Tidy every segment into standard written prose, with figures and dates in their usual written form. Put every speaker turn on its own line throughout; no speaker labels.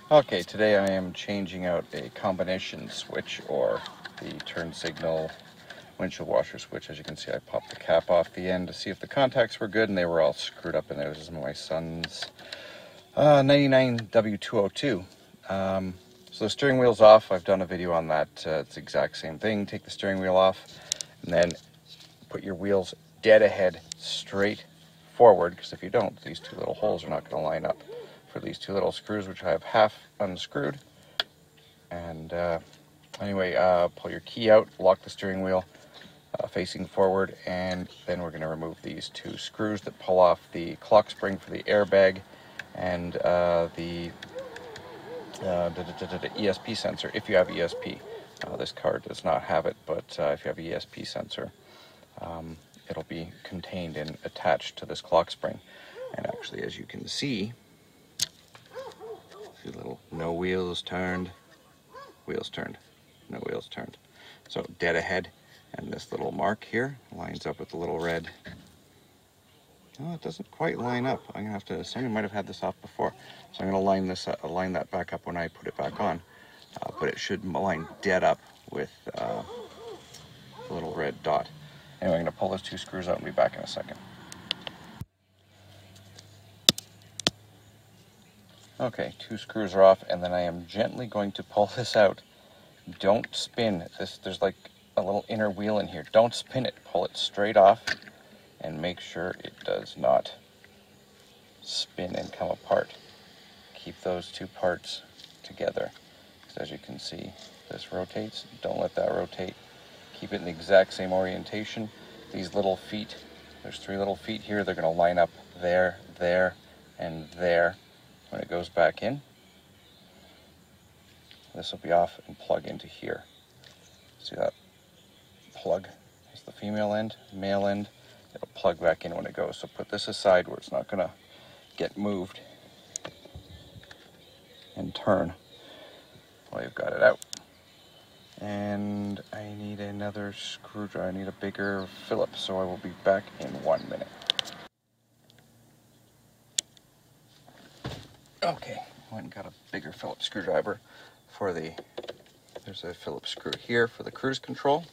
Okay, today I am changing out a combination switch, or the turn signal windshield washer switch. As you can see, I popped the cap off the end to see if the contacts were good, and they were all screwed up in there. This is my son's 99 w202. So the steering wheel's off. I've done a video on that. It's the exact same thing. Take the steering wheel off, and then put your wheels dead ahead, straight forward, because if you don't, these two little holes are not going to line up for these two little screws, which I have half unscrewed. And anyway, pull your key out, lock the steering wheel facing forward, and then we're going to remove these two screws that pull off the clock spring for the airbag and the ESP sensor, if you have ESP. This car does not have it, but if you have ESP sensor, it'll be contained and attached to this clock spring. And actually, as you can see little no wheels turned, no wheels turned. So dead ahead, and this little mark here lines up with the little red. Oh, it doesn't quite line up. I'm gonna have to, somebody might have had this off before, so I'm gonna line this up, line that back up when I put it back on. But it should line dead up with the little red dot. Anyway, I'm gonna pull those two screws out and be back in a second. Okay, two screws are off, and then I am gently going to pull this out. Don't spin this. There's like a little inner wheel in here. Don't spin it. Pull it straight off and make sure it does not spin and come apart. Keep those two parts together. Because as you can see, this rotates. Don't let that rotate. Keep it in the exact same orientation. These little feet, there's three little feet here. They're going to line up there, there, and there. When it goes back in, this will be off and plug into here. See that plug? It's the female end, male end. It'll plug back in when it goes. So put this aside where it's not going to get moved and turn while you've got it out. And I need another screwdriver. I need a bigger Phillips, so I will be back in 1 minute. Okay, went and got a bigger Phillips screwdriver for there's a Phillips screw here for the cruise control.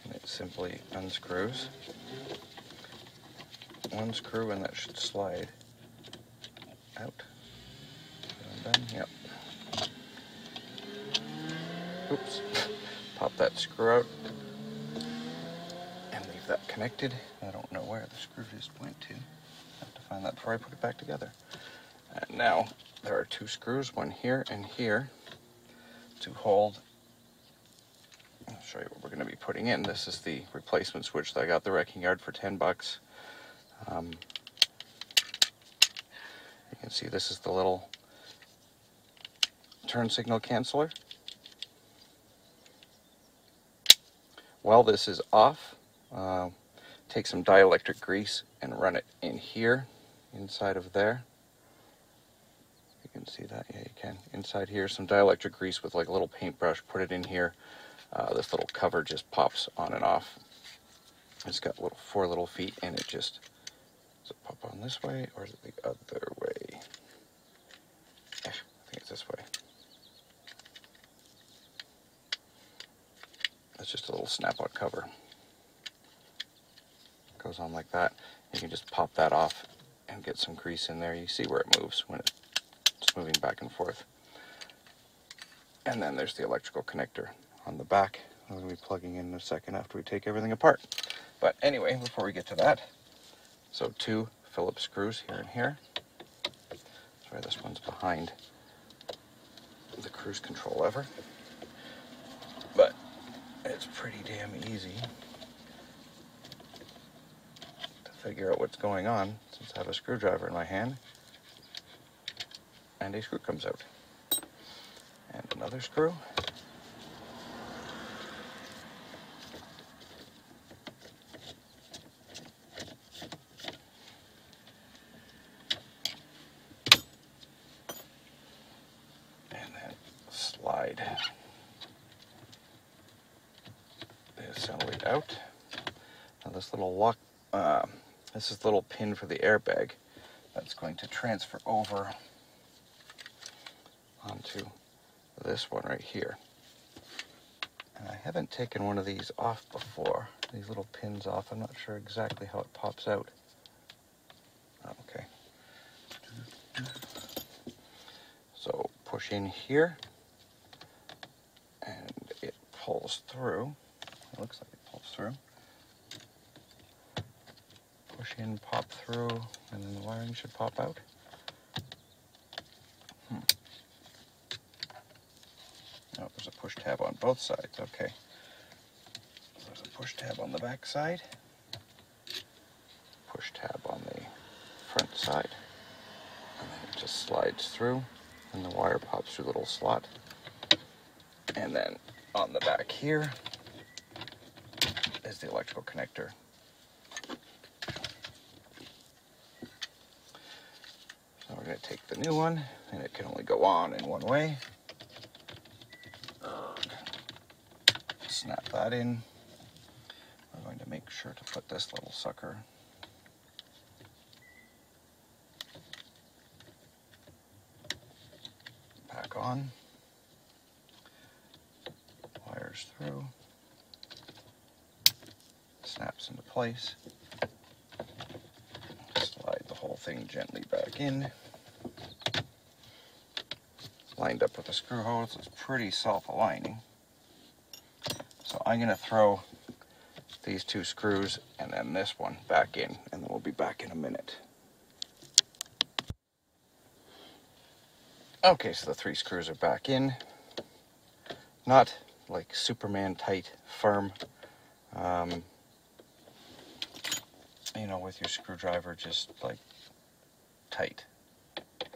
And it simply unscrews one screw, and that should slide out. Done? Yep. Oops. Pop that screw out and leave that connected. I don't know where the screw just went to. I have to find that before I put it back together. And now there are two screws, one here and here, to hold. I'll show you what we're going to be putting in. This is the replacement switch that I got at the wrecking yard for 10 bucks. You can see this is the little turn signal canceller. While this is off, take some dielectric grease and run it in here, inside of there. You can see that, yeah, you can. Inside here, some dielectric grease with like a little paintbrush, put it in here. This little cover just pops on and off. It's got four little feet, and it just, does it pop on this way, or is it the other way? I think it's this way. It's just a little snap-on cover. It goes on like that. You can just pop that off and get some grease in there. You see where it moves when it's moving back and forth. And then there's the electrical connector on the back. I'm going to be plugging in a second after we take everything apart. But anyway, before we get to that, so two Phillips screws here and here. Sorry, this one's behind the cruise control lever. But it's pretty damn easy to figure out what's going on since I have a screwdriver in my hand. And a screw comes out. And another screw. And then slide the assembly out. Now this little lock, this is the little pin for the airbag that's going to transfer over onto this one right here. And I haven't taken one of these off before, these little pins off. I'm not sure exactly how it pops out. Oh, okay. So push in here, and it pulls through. It looks like it pulls through. Push in, pop through, and then the wiring should pop out. Oh, there's a push tab on both sides. Okay. There's a push tab on the back side. Push tab on the front side. And then it just slides through, and the wire pops through the little slot. And then on the back here is the electrical connector. So we're going to take the new one, and it can only go on in one way. Snap that in. We're going to make sure to put this little sucker back on. Wires through. Snaps into place. Slide the whole thing gently back in. It's lined up with the screw holes. It's pretty self-aligning. So I'm going to throw these two screws and then this one back in, and then we'll be back in a minute. Okay, so the 3 screws are back in. Not like Superman tight, firm. You know, with your screwdriver, just like tight. You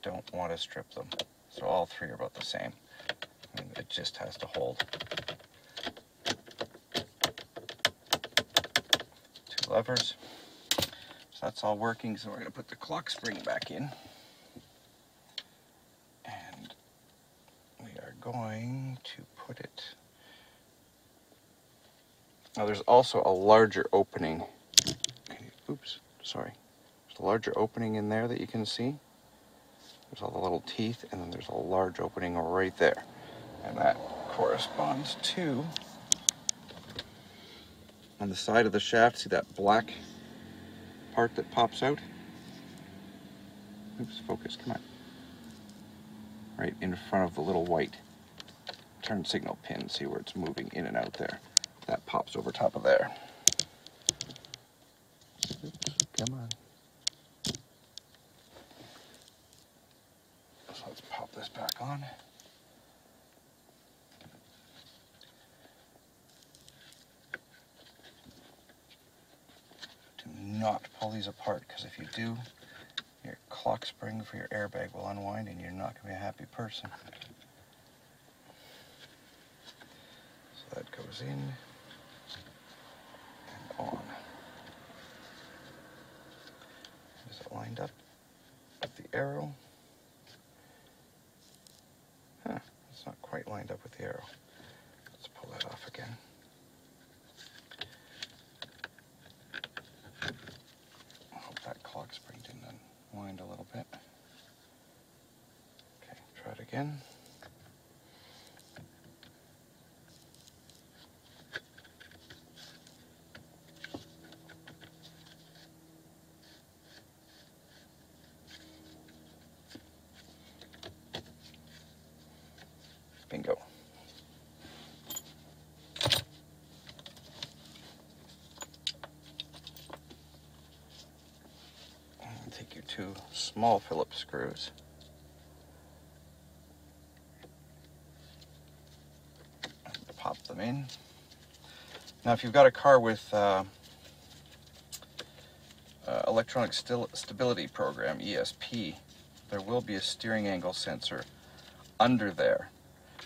don't want to strip them. So all 3 are about the same. I mean, it just has to hold. 2 levers. So that's all working. So we're going to put the clock spring back in. And we are going to put it... Now there's also a larger opening. Oops, sorry. There's a larger opening in there that you can see. There's all the little teeth, and then there's a large opening right there. And that corresponds to, on the side of the shaft, see that black part that pops out? Oops, focus, come on. Right in front of the little white turn signal pin. See where it's moving in and out there? That pops over top of there. Oops, come on. So let's pop this back on. Do not pull these apart, because if you do, your clock spring for your airbag will unwind and you're not going to be a happy person. So that goes in and on. Is it lined up with the arrow? Huh, it's not quite lined up with the arrow. Let's pull that off again. I hope that clock spring didn't unwind a little bit. Okay, try it again. Bingo. And take your 2 small Phillips screws. And pop them in. Now if you've got a car with electronic stability program, ESP, there will be a steering angle sensor under there,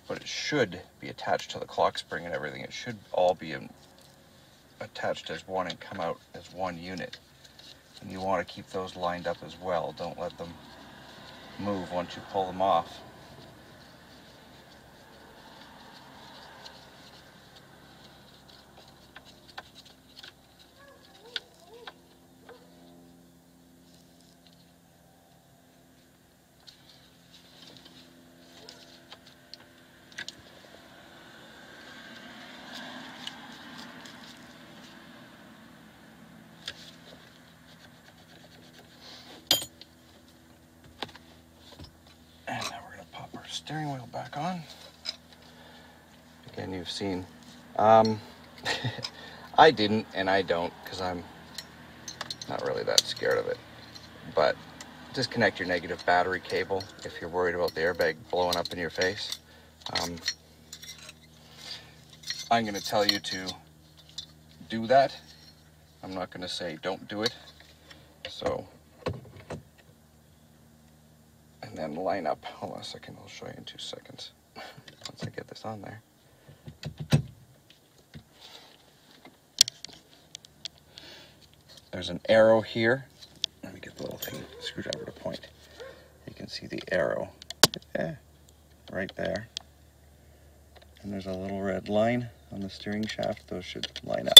but it should be attached to the clock spring and everything. It should all be attached as one and come out as one unit. And you want to keep those lined up as well. Don't let them move once you pull them off. steering wheel back on. Again, you've seen. I didn't, and I don't, because I'm not really that scared of it. But disconnect your negative battery cable if you're worried about the airbag blowing up in your face. I'm going to tell you to do that. I'm not going to say don't do it. So, and then line up. Hold on a second, I'll show you in 2 seconds once I get this on there. There's an arrow here. Let me get the little thing, screwdriver to point. You can see the arrow right there. And there's a little red line on the steering shaft. Those should line up.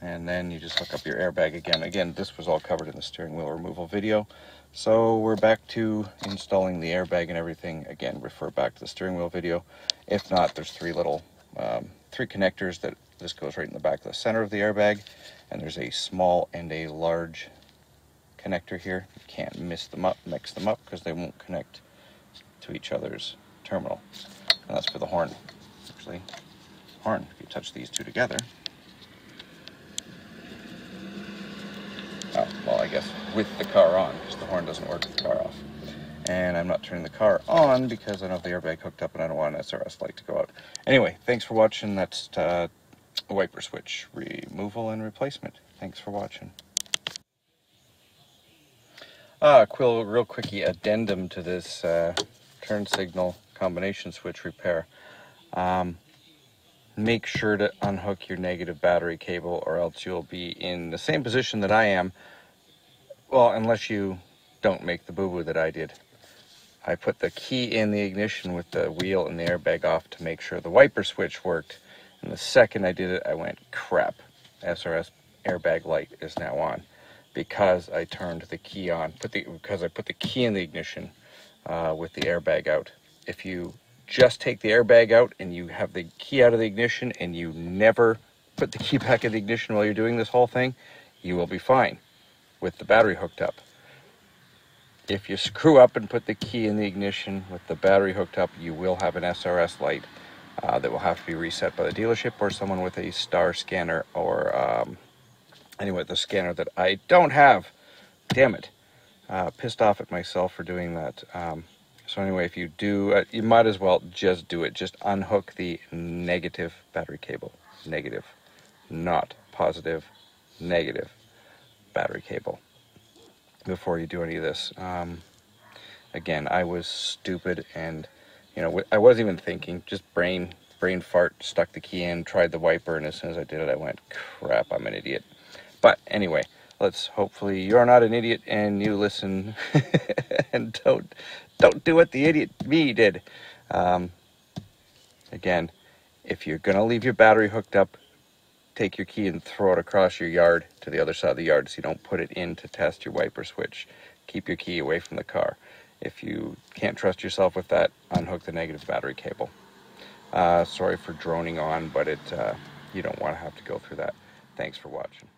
And then you just hook up your airbag again. Again, this was all covered in the steering wheel removal video. So we're back to installing the airbag and everything. Again, refer back to the steering wheel video. If not, there's three connectors that this goes right in the back of the center of the airbag. And there's a small and a large connector here. You can't mix them up because they won't connect to each other's terminal. And that's for the horn. Actually, horn, if you touch these two together. Oh, well, I guess with the car on, because the horn doesn't work with the car off. And I'm not turning the car on because I don't have the airbag hooked up and I don't want an SRS light to go out. Anyway, thanks for watching. That's a wiper switch removal and replacement. Thanks for watching. Real quickie addendum to this turn signal combination switch repair. Make sure to unhook your negative battery cable, or else you'll be in the same position that I am. Well, unless you don't make the boo-boo that I did. I put the key in the ignition with the wheel and the airbag off to make sure the wiper switch worked. And the second I did it, I went, crap, SRS airbag light is now on, because I turned the key on, because I put the key in the ignition with the airbag out. If you just take the airbag out and you have the key out of the ignition and you never put the key back in the ignition while you're doing this whole thing, you will be fine with the battery hooked up. If you screw up and put the key in the ignition with the battery hooked up, you will have an SRS light that will have to be reset by the dealership or someone with a star scanner, or anyway, the scanner that I don't have. Damn it. Pissed off at myself for doing that. So anyway, if you do, you might as well just do it. Just unhook the negative battery cable. Negative, not positive, negative battery cable before you do any of this. Again, I was stupid, and I wasn't even thinking, just brain fart, stuck the key in, tried the wiper, and as soon as I did it, I went, crap, I'm an idiot. But anyway, hopefully you're not an idiot and you listen and don't do what the idiot me did. Again, if you're gonna leave your battery hooked up, take your key and throw it across your yard to the other side of the yard so you don't put it in to test your wiper switch. Keep your key away from the car. If you can't trust yourself with that, unhook the negative battery cable. Sorry for droning on, but you don't want to have to go through that. Thanks for watching.